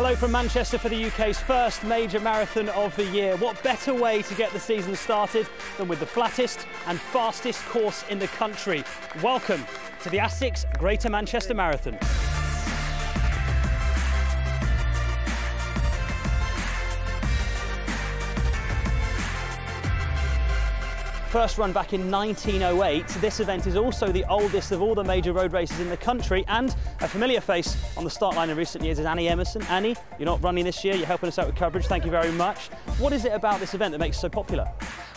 Hello from Manchester for the UK's first major marathon of the year. What better way to get the season started than with the flattest and fastest course in the country. Welcome to the Asics Greater Manchester Marathon. First run back in 1908, this event is also the oldest of all the major road races in the country, and a familiar face on the start line in recent years is Annie Emerson. Annie, you're not running this year, you're helping us out with coverage, thank you very much. What is it about this event that makes it so popular?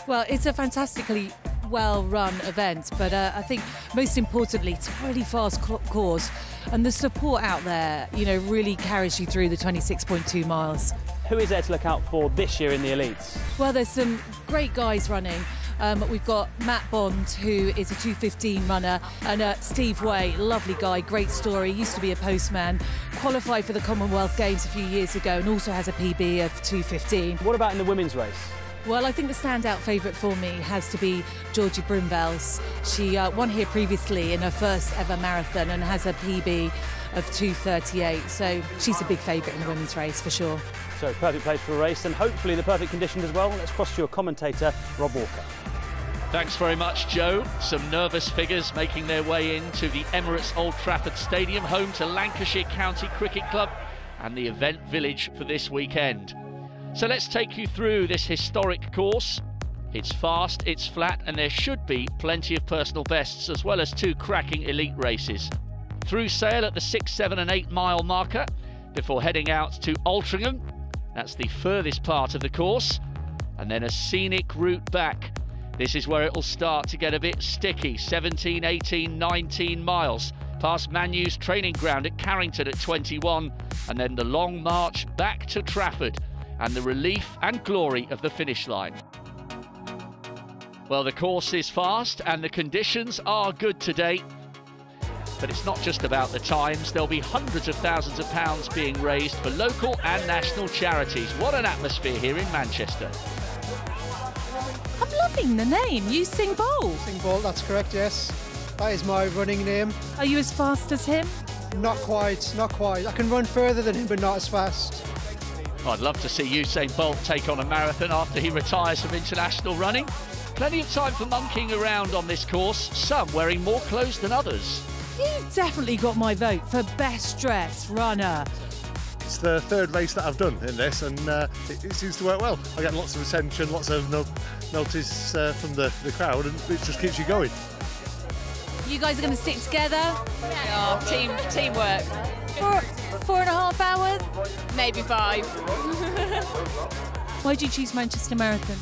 Well, it's a fantastically well-run event, but I think most importantly, it's a really fast course, and the support out there, you know, really carries you through the 26.2 miles. Who is there to look out for this year in the elites? Well, there's some great guys running. We've got Matt Bond, who is a 2:15 runner, and Steve Way, lovely guy, great story, used to be a postman, qualified for the Commonwealth Games a few years ago and also has a PB of 2:15. What about in the women's race? Well, I think the standout favourite for me has to be Georgie Brumvels. She won here previously in her first ever marathon and has a PB of 2:38, so she's a big favourite in the women's race for sure. So perfect place for a race and hopefully the perfect conditions as well. Let's cross to your commentator, Rob Walker. Thanks very much, Joe. Some nervous figures making their way into the Emirates Old Trafford Stadium, home to Lancashire County Cricket Club and the event village for this weekend. So let's take you through this historic course. It's fast, it's flat, and there should be plenty of personal bests as well as two cracking elite races. Through Sale at the 6, 7 and 8 mile marker before heading out to Altrincham. That's the furthest part of the course, and then a scenic route back. This is where it will start to get a bit sticky. 17, 18, 19 miles past Manu's training ground at Carrington at 21, and then the long march back to Trafford and the relief and glory of the finish line. Well, the course is fast and the conditions are good today. But it's not just about the times. There'll be hundreds of thousands of pounds being raised for local and national charities. What an atmosphere here in Manchester. I'm loving the name, Usain Bolt. Usain Bolt, that's correct, yes. That is my running name. Are you as fast as him? Not quite, not quite. I can run further than him, but not as fast. I'd love to see Usain Bolt take on a marathon after he retires from international running. Plenty of time for monkeying around on this course, some wearing more clothes than others. You've definitely got my vote for best dressed runner. It's the third race that I've done in this, and it seems to work well. I get lots of attention, lots of notice from the crowd, and it just keeps you going. You guys are going to stick together? Yeah, teamwork. For 4.5 hours? Maybe 5. Why did you choose Manchester Marathon?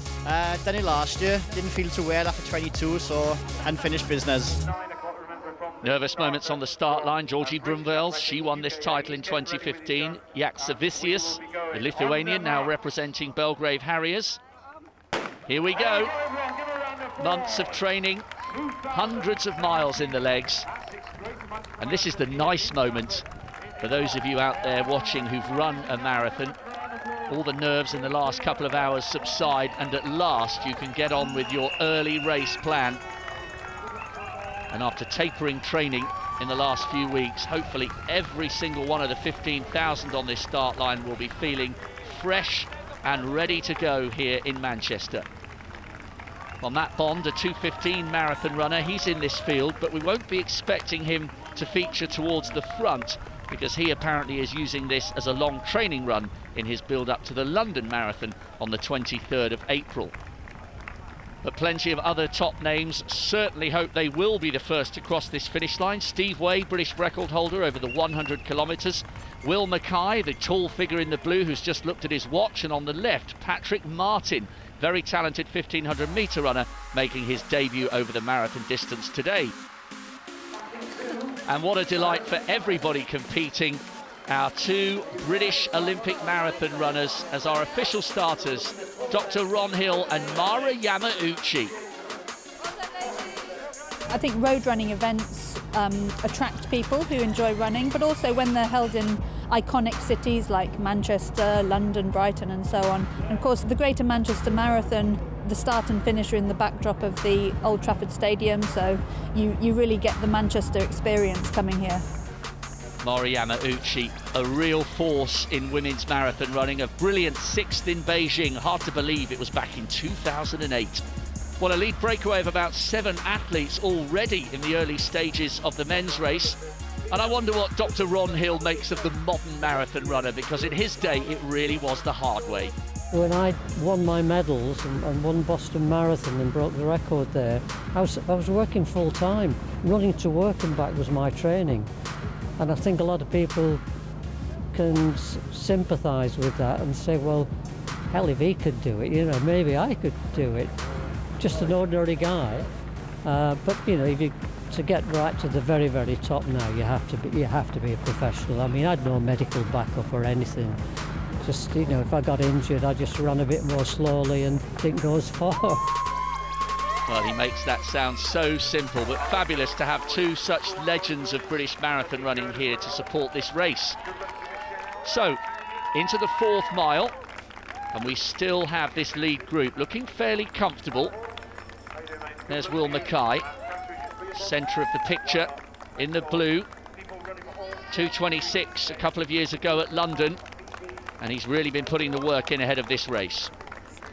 Done it last year, didn't feel too well after 22, so unfinished business. Nervous moments on the start line. Georgie Brumvels, she won this title in 2015. Jaksavicius, the Lithuanian, now representing Belgrave Harriers. Here we go. Months of training, hundreds of miles in the legs. And this is the nice moment for those of you out there watching who've run a marathon. All the nerves in the last couple of hours subside, and at last you can get on with your early race plan. And after tapering training in the last few weeks, hopefully every single one of the 15,000 on this start line will be feeling fresh and ready to go here in Manchester. Well, Matt Bond, a 2:15 marathon runner, he's in this field, but we won't be expecting him to feature towards the front because he apparently is using this as a long training run in his build-up to the London Marathon on the 23rd of April. But plenty of other top names certainly hope they will be the first to cross this finish line. Steve Way, British record holder over the 100 kilometres. Will Mackay, the tall figure in the blue who's just looked at his watch. And on the left, Patrick Martin, very talented 1500 metre runner, making his debut over the marathon distance today. And what a delight for everybody competing. Our two British Olympic marathon runners as our official starters, Dr. Ron Hill and Mara Yamauchi. I think road running events attract people who enjoy running, but also when they're held in iconic cities like Manchester, London, Brighton and so on. And of course the Greater Manchester Marathon, the start and finish are in the backdrop of the Old Trafford Stadium, so you really get the Manchester experience coming here. Mariana Uchi, a real force in women's marathon running, a brilliant 6th in Beijing. Hard to believe it was back in 2008. Well, a lead breakaway of about 7 athletes already in the early stages of the men's race. And I wonder what Dr. Ron Hill makes of the modern marathon runner, because in his day it really was the hard way. When I won my medals and won Boston Marathon and broke the record there, I was working full time. Running to work and back was my training. And I think a lot of people can sympathise with that and say, well, hell, if he could do it, you know, maybe I could do it. Just an ordinary guy. But, you know, to get right to the very, very top now, you have to be a professional. I mean, I had no medical backup or anything. Just, you know, if I got injured, I just ran a bit more slowly and didn't go as far. Well, he makes that sound so simple, but fabulous to have 2 such legends of British marathon running here to support this race. So, into the 4th mile, and we still have this lead group looking fairly comfortable. There's Will Mackay, centre of the picture in the blue. 2:26 a couple of years ago at London, and he's really been putting the work in ahead of this race.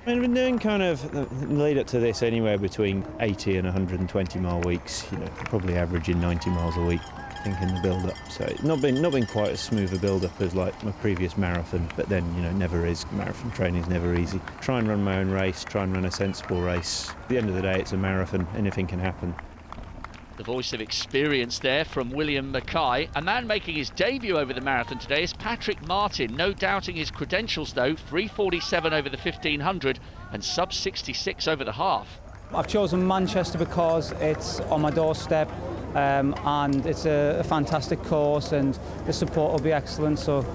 I've been doing kind of the lead up to this anywhere between 80 and 120 mile weeks, you know, probably averaging 90 miles a week, I think, in the build up. So it's not been quite as smooth a build up as like my previous marathon, but then, you know, never is. Marathon training is never easy. Try and run my own race, try and run a sensible race. At the end of the day, it's a marathon, anything can happen. The voice of experience there from William Mackay. A man making his debut over the marathon today is Patrick Martin. No doubting his credentials though, 3:47 over the 1500 and sub 66 over the half. I've chosen Manchester because it's on my doorstep and it's a fantastic course and the support will be excellent, so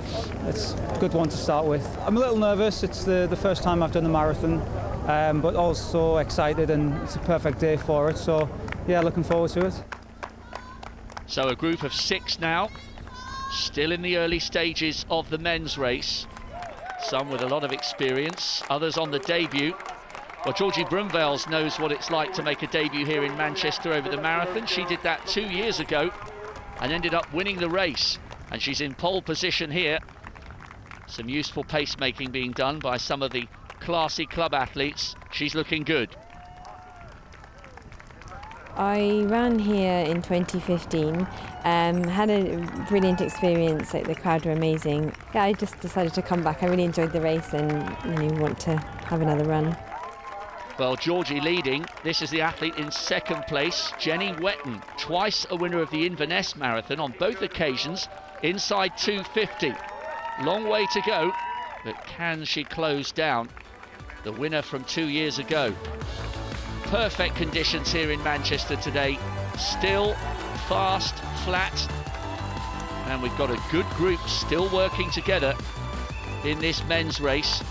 it's a good one to start with. I'm a little nervous, it's the first time I've done the marathon, but also excited, and it's a perfect day for it, so yeah, looking forward to it. So a group of 6 now, still in the early stages of the men's race. Some with a lot of experience, others on the debut. Well, Georgie Brumvels knows what it's like to make a debut here in Manchester over the marathon. She did that 2 years ago and ended up winning the race. And she's in pole position here. Some useful pacemaking being done by some of the classy club athletes. She's looking good. I ran here in 2015, had a brilliant experience, like the crowd were amazing. Yeah, I just decided to come back. I really enjoyed the race and want to have another run. Well, Georgie leading. This is the athlete in 2nd place, Jenny Wetton, twice a winner of the Inverness Marathon, on both occasions inside 2:50. Long way to go, but can she close down the winner from 2 years ago? Perfect conditions here in Manchester today. Still fast, flat, and we've got a good group still working together in this men's race.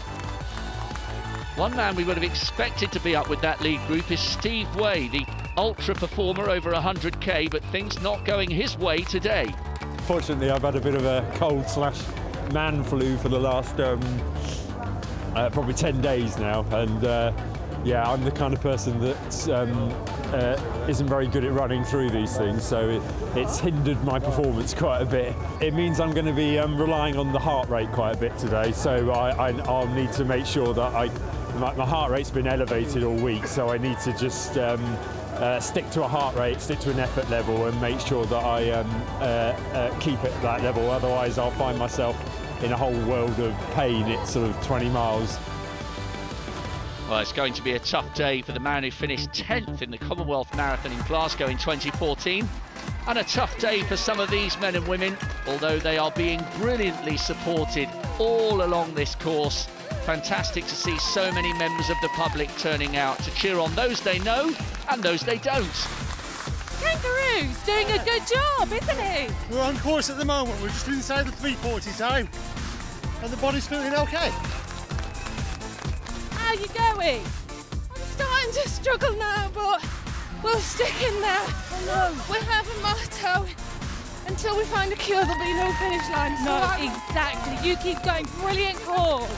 One man we would have expected to be up with that lead group is Steve Way, the ultra performer over 100k, but things not going his way today. Fortunately, I've had a bit of a cold/man flu for the last probably 10 days now, and yeah, I'm the kind of person that isn't very good at running through these things, so it's hindered my performance quite a bit. It means I'm going to be relying on the heart rate quite a bit today, so I'll need to make sure that my heart rate's been elevated all week, so I need to just stick to a heart rate, stick to an effort level, and make sure that I keep it at that level. Otherwise, I'll find myself in a whole world of pain at sort of 20 miles. Well, it's going to be a tough day for the man who finished 10th in the Commonwealth Marathon in Glasgow in 2014. And a tough day for some of these men and women, although they are being brilliantly supported all along this course. Fantastic to see so many members of the public turning out to cheer on those they know and those they don't. Kangaroo's doing a good job, isn't he? We're on course at the moment. We're just inside the 3:40 time, and the body's feeling okay. How are you going? I'm starting to struggle now, but we'll stick in there. Oh no. We have a motto: until we find a cure, there'll be no finish line. So no, exactly. You keep going. Brilliant course.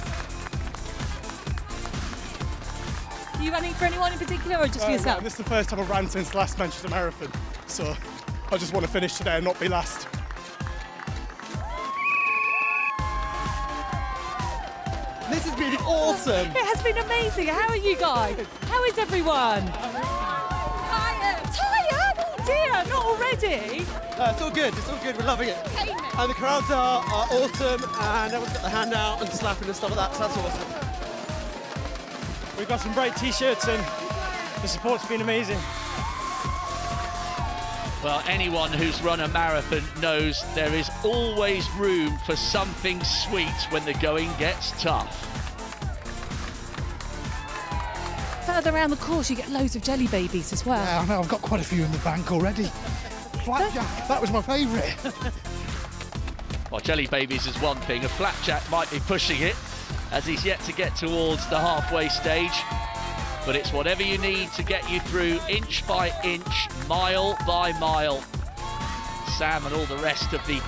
Are you running for anyone in particular, or just for yourself? No, this is the first time I've ran since the last Manchester Marathon, so I just want to finish today and not be last. This has been awesome. It has been amazing. How are you guys? How is everyone? Tired? Oh dear, not already. It's all good. It's all good. We're loving it. And the crowds are awesome, and everyone's got the hand out and slapping and stuff like that. So that's awesome. We've got some great T-shirts, and the support's been amazing. Well, anyone who's run a marathon knows there is always room for something sweet when the going gets tough. Further around the course, you get loads of jelly babies as well. Yeah, I know. I've got quite a few in the bank already. Flapjack, that was my favourite. Well, jelly babies is one thing. A flapjack might be pushing it, as he's yet to get towards the halfway stage. But it's whatever you need to get you through inch by inch, mile by mile. Sam and all the rest of the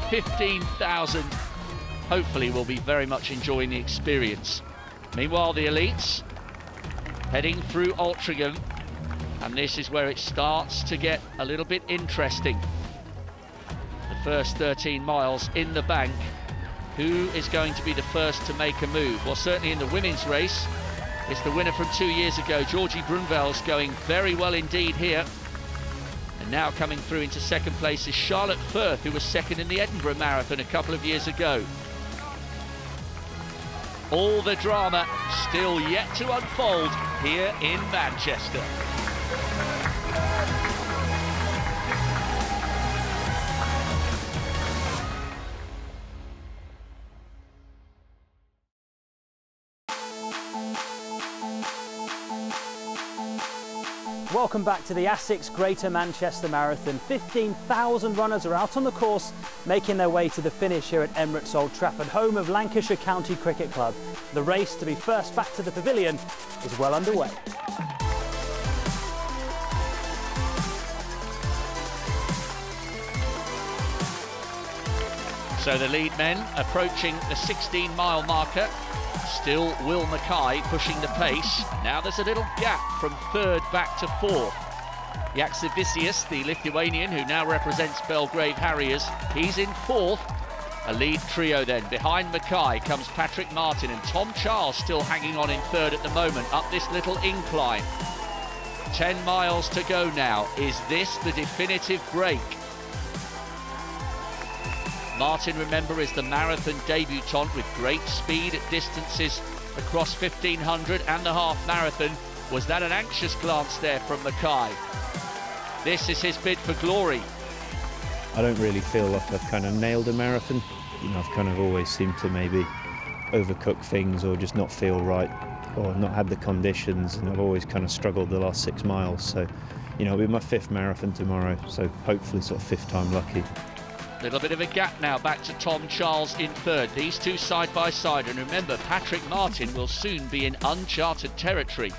15,000 hopefully will be very much enjoying the experience. Meanwhile, the elites heading through Altrincham, and this is where it starts to get a little bit interesting. The first 13 miles in the bank. Who is going to be the first to make a move? Well, certainly in the women's race, it's the winner from 2 years ago, Georgie Brunvels, going very well indeed here. And now coming through into second place is Charlotte Firth, who was second in the Edinburgh Marathon a couple of years ago. All the drama still yet to unfold here in Manchester. Welcome back to the Asics Greater Manchester Marathon. 15,000 runners are out on the course, making their way to the finish here at Emirates Old Trafford, home of Lancashire County Cricket Club. The race to be first back to the pavilion is well underway. So the lead men approaching the 16-mile marker. Still Will Mackay pushing the pace. Now there's a little gap from third back to fourth. Yaksavicius, the Lithuanian who now represents Belgrave Harriers, he's in fourth. A lead trio then. Behind Mackay comes Patrick Martin, and Tom Charles still hanging on in third at the moment up this little incline. 10 miles to go now. Is this the definitive break? Martin, remember, is the marathon debutant with great speed at distances across 1500 and the half marathon. Was that an anxious glance there from Mackay? This is his bid for glory. I don't really feel like I've kind of nailed a marathon. You know, I've kind of always seemed to maybe overcook things or just not feel right or not had the conditions, and I've always kind of struggled the last 6 miles. So, you know, it'll be my 5th marathon tomorrow, so hopefully sort of 5th time lucky. Little bit of a gap now back to Tom Charles in third. These two side by side, and remember, Patrick Martin will soon be in uncharted territory.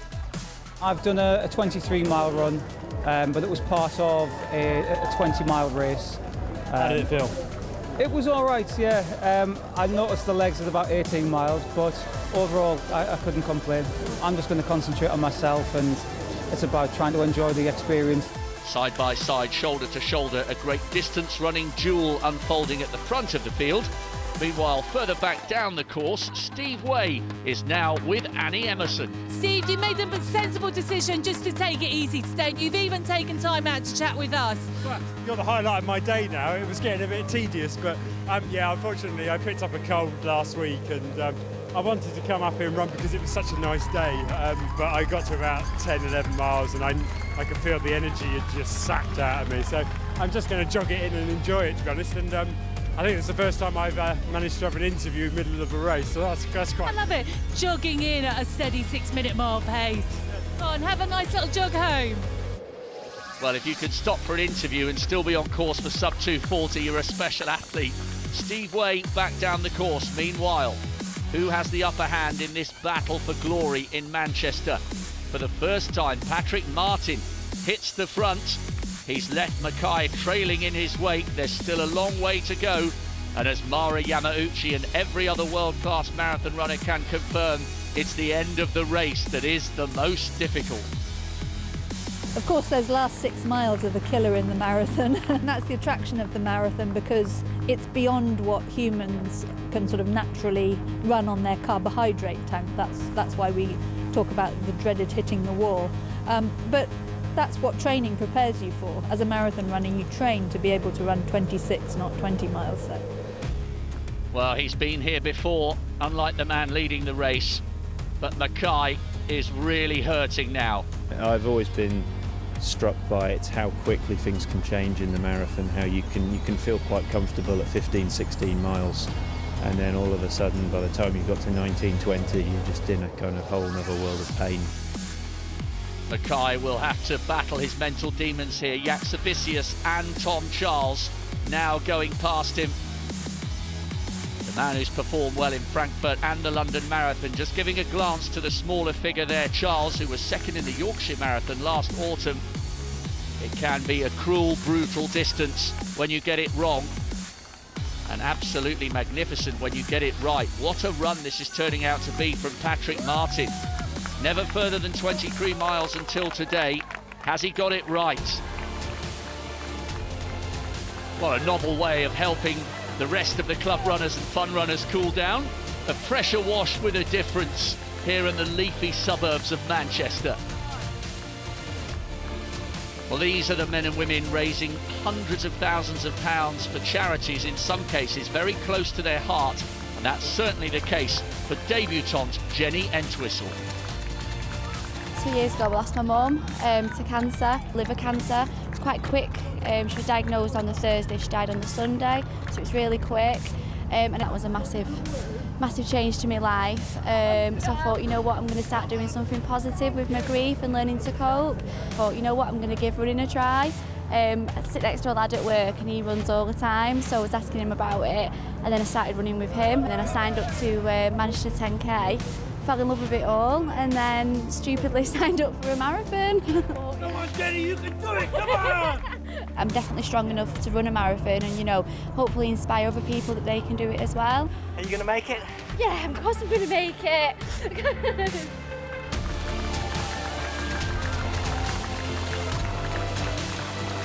I've done a 23-mile run, but it was part of a 20-mile race. How did it feel? It was all right, yeah. I noticed the legs at about 18 miles, but overall I couldn't complain. I'm just going to concentrate on myself, and it's about trying to enjoy the experience. Side by side, shoulder to shoulder, a great distance running duel unfolding at the front of the field. Meanwhile, further back down the course, Steve Way is now with Annie Emerson. Steve, you made a sensible decision just to take it easy today. You've even taken time out to chat with us. Well, you're the highlight of my day now. It was getting a bit tedious, but yeah, unfortunately I picked up a cold last week, and I wanted to come up here and run because it was such a nice day, but I got to about 10, 11 miles and I could feel the energy had just sapped out of me. So I'm just going to jog it in and enjoy it, to be honest. And I think it's the first time I've managed to have an interview in the middle of a race, so that's quite... I love it, jogging in at a steady 6-minute mile pace. Go on, have a nice little jog home. Well, if you could stop for an interview and still be on course for sub 240, you're a special athlete. Steve Way back down the course. Meanwhile, who has the upper hand in this battle for glory in Manchester? For the first time, Patrick Martin hits the front. He's left Mackay trailing in his wake. There's still a long way to go. And as Mara Yamauchi and every other world-class marathon runner can confirm, it's the end of the race that is the most difficult. Of course, those last 6 miles are the killer in the marathon. And that's the attraction of the marathon, because it's beyond what humans can sort of naturally run on their carbohydrate tank. That's why we talk about the dreaded hitting the wall. But that's what training prepares you for. As a marathon runner, you train to be able to run 26, not 20 miles. So. Well, he's been here before, unlike the man leading the race, but Mackay is really hurting now. I've always been struck by it's how quickly things can change in the marathon, how you can feel quite comfortable at 15, 16 miles, and then all of a sudden, by the time you've got to 19, 20, you're just in a kind of whole other world of pain. Mackay will have to battle his mental demons here. Yaxavicius and Tom Charles now going past him. The man who's performed well in Frankfurt and the London Marathon. Just giving a glance to the smaller figure there, Charles, who was second in the Yorkshire Marathon last autumn. It can be a cruel, brutal distance when you get it wrong, and absolutely magnificent when you get it right. What a run this is turning out to be from Patrick Martin. Never further than 23 miles until today. Has he got it right? What a novel way of helping the rest of the club runners and fun runners cool down. A pressure wash with a difference here in the leafy suburbs of Manchester. Well, these are the men and women raising hundreds of thousands of pounds for charities, in some cases very close to their heart, and that's certainly the case for debutante Jenny Entwistle. 2 years ago, I lost my mum to cancer, liver cancer. It was quite quick. She was diagnosed on the Thursday, she died on the Sunday, so it was really quick. And that was a massive change to my life. So I thought, you know what, I'm going to start doing something positive with my grief and learning to cope. I thought, you know what, I'm going to give running a try. I sit next to a lad at work and he runs all the time, so I was asking him about it, and then I started running with him, and then I signed up to Manchester 10K. Fell in love with it all, and then stupidly signed up for a marathon. Oh, come on, Jenny, you can do it, come on! I'm definitely strong enough to run a marathon and, you know, hopefully inspire other people that they can do it as well. Are you going to make it? Yeah, of course I'm going to make it.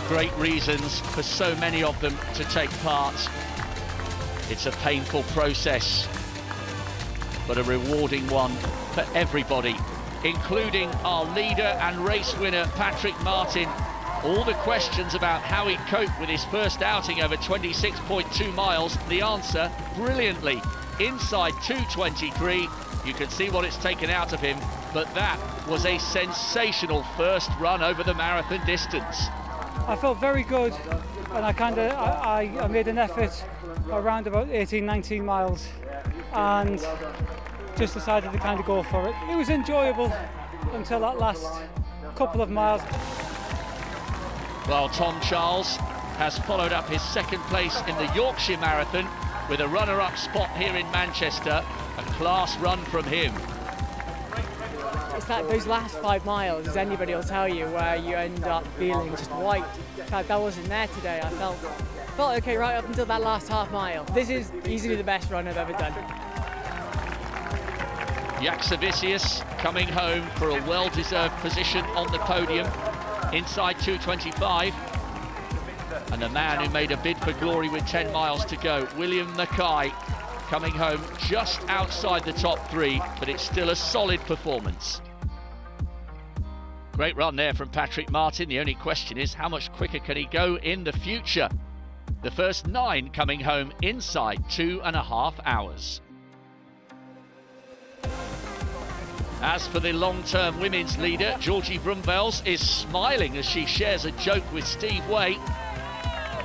Great reasons for so many of them to take part. It's a painful process, but a rewarding one for everybody, including our leader and race winner, Patrick Martin. All the questions about how he coped with his first outing over 26.2 miles, the answer, brilliantly. Inside 2:23, you can see what it's taken out of him, but that was a sensational first run over the marathon distance. I felt very good, and I made an effort around about 18, 19 miles, and just decided to kind of go for it. It was enjoyable until that last couple of miles. Well, Tom Charles has followed up his second place in the Yorkshire Marathon with a runner-up spot here in Manchester. A class run from him. It's like those last 5 miles, as anybody will tell you, where you end up feeling just white. That wasn't there today. I felt okay right up until that last half mile. This is easily the best run I've ever done. Yaxavicius coming home for a well-deserved position on the podium, inside 2:25. And the man who made a bid for glory with 10 miles to go, William Mackay, coming home just outside the top 3, but it's still a solid performance. Great run there from Patrick Martin. The only question is, how much quicker can he go in the future? The first 9 coming home inside 2.5 hours. As for the long-term women's leader, Georgie Brumvels is smiling as she shares a joke with Steve Way.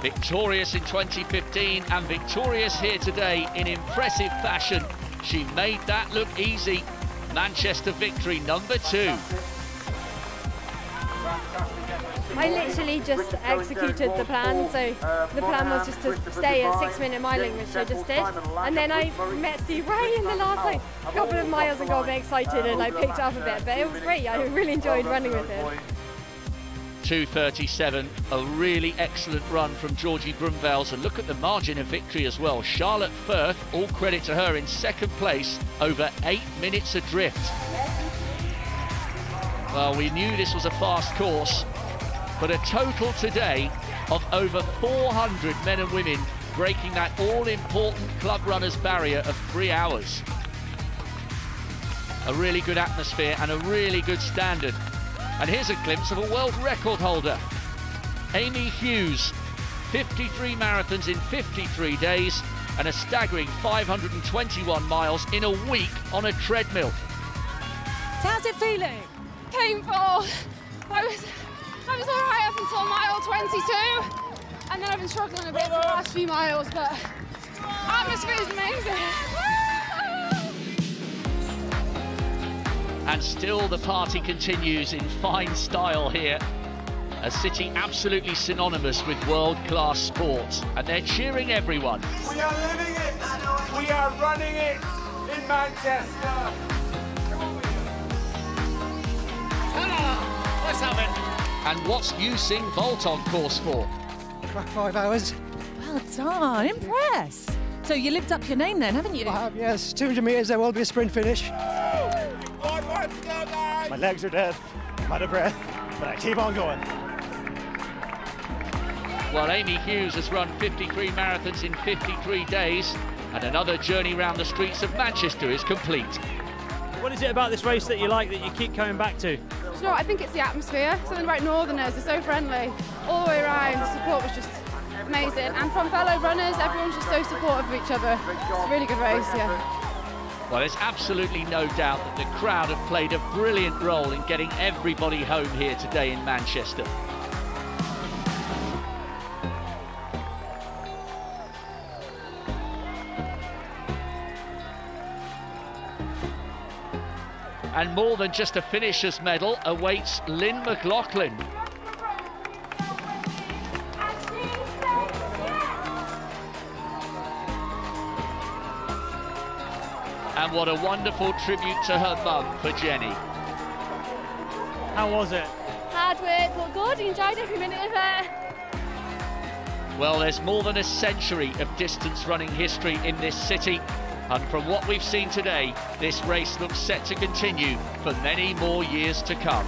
Victorious in 2015 and victorious here today in impressive fashion. She made that look easy. Manchester victory number 2. I literally just executed the plan, so the plan was just to stay at 6-minute miling, which I just did, and then I met Steve Way in the last couple of miles and got a bit excited and picked up a bit, but it was great. I really enjoyed running with him. 2:37, a really excellent run from Georgie Brumvels, and look at the margin of victory as well. Charlotte Firth, all credit to her, in second place, over 8 minutes adrift. Well, we knew this was a fast course, but a total today of over 400 men and women breaking that all-important club runners barrier of 3 hours. A really good atmosphere and a really good standard. And here's a glimpse of a world record holder. Amy Hughes, 53 marathons in 53 days and a staggering 521 miles in a week on a treadmill. How's it feeling? Painful. I was all right up until mile 22, and then I've been struggling a bit for the last few miles, but atmosphere is amazing. And still the party continues in fine style here. A city absolutely synonymous with world-class sports, and they're cheering everyone. We are living it. We are running it in Manchester. Let's have it. And what's Usain Bolt on course for? Crack 5 hours. Well done, impressed. So you lived up your name then, haven't you? I have, yes. 200 metres, there will be a sprint finish. My legs are dead, I'm out of breath, but I keep on going. Well, Amy Hughes has run 53 marathons in 53 days, and another journey round the streets of Manchester is complete. What is it about this race that you like, that you keep coming back to? You know what, I think it's the atmosphere. Something about Northerners, they're so friendly. All the way around, the support was just amazing. And from fellow runners, everyone's just so supportive of each other. It's a really good race, yeah. Well, there's absolutely no doubt that the crowd have played a brilliant role in getting everybody home here today in Manchester. And more than just a finisher's medal awaits Lynn McLaughlin. And what a wonderful tribute to her mum for Jenny. How was it? Hard work, but good. Enjoyed every minute of it. Well, there's more than a century of distance running history in this city. And from what we've seen today, this race looks set to continue for many more years to come.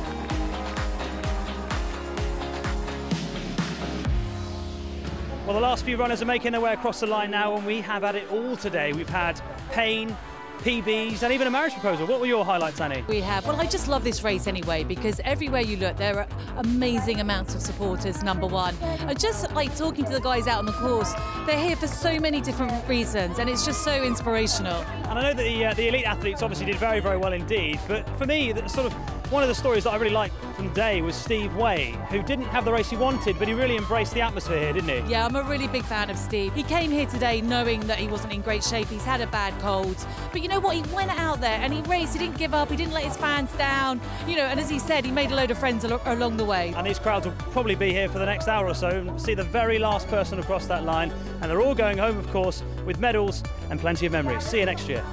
Well, the last few runners are making their way across the line now, and we have had it all today. We've had Payne, PBs and even a marriage proposal. What were your highlights, Annie? We have. Well, I just love this race anyway, because everywhere you look there are amazing amounts of supporters, number one. And just like talking to the guys out on the course, they're here for so many different reasons, and it's just so inspirational. And I know that the elite athletes obviously did very, very well indeed, but for me, sort of one of the stories that I really liked from the day was Steve Way, who didn't have the race he wanted, but he really embraced the atmosphere here, didn't he? Yeah, I'm a really big fan of Steve. He came here today knowing that he wasn't in great shape. He's had a bad cold, but you know what? He went out there and he raced. He didn't give up. He didn't let his fans down. You know, and as he said, he made a load of friends along the way. And these crowds will probably be here for the next hour or so and see the very last person across that line. And they're all going home, of course, with medals and plenty of memories. See you next year.